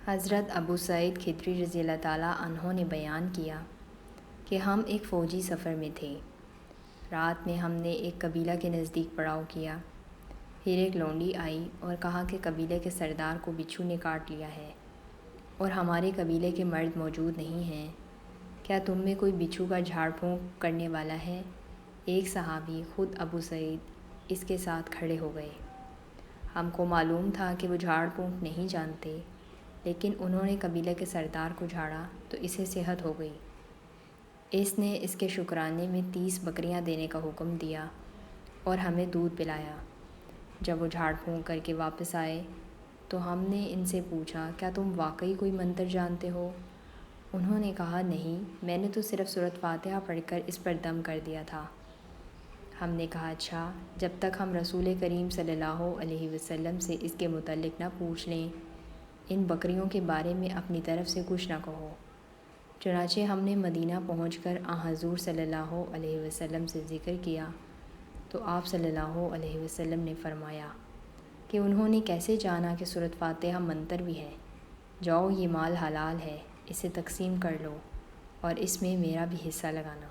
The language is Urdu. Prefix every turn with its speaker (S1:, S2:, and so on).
S1: حضرت ابو سعید خدری رضی اللہ تعالیٰ عنہ نے بیان کیا کہ ہم ایک فوجی سفر میں تھے۔ رات میں ہم نے ایک قبیلہ کے نزدیک پڑاؤ کیا۔ پھر ایک لونڈی آئی اور کہا کہ قبیلے کے سردار کو بچھو نے کاٹ لیا ہے اور ہمارے قبیلے کے مرد موجود نہیں ہیں، کیا تم میں کوئی بچھو کا جھاڑ پھونک کرنے والا ہے؟ ایک صحابی خود ابو سعید اس کے ساتھ کھڑے ہو گئے۔ ہم کو معلوم تھا کہ وہ جھاڑ پھونک نہیں جانتے، لیکن انہوں نے قبیلے کے سردار کو جھاڑا تو اسے صحت ہو گئی۔ اس نے اس کے شکرانے میں 30 بکریاں دینے کا حکم دیا اور ہمیں دودھ پلایا۔ جب وہ جھاڑ پھونک کر کے واپس آئے تو ہم نے ان سے پوچھا، کیا تم واقعی کوئی منتر جانتے ہو؟ انہوں نے کہا، نہیں، میں نے تو صرف سورۃ فاتحہ پڑھ کر اس پر دم کر دیا تھا۔ ہم نے کہا، اچھا، جب تک ہم رسول کریم صلی اللہ علیہ وسلم سے اس کے متعلق نہ پوچھ لیں، ان بکریوں کے بارے میں اپنی طرف سے کچھ نہ کہو۔ چنانچہ ہم نے مدینہ پہنچ کر حضور صلی اللہ علیہ وسلم سے ذکر کیا تو آپ صلی اللہ علیہ وسلم نے فرمایا کہ انہوں نے کیسے جانا کہ سورۃ فاتحہ منتر بھی ہے؟ جاؤ، یہ مال حلال ہے، اسے تقسیم کر لو اور اس میں میرا بھی حصہ لگانا۔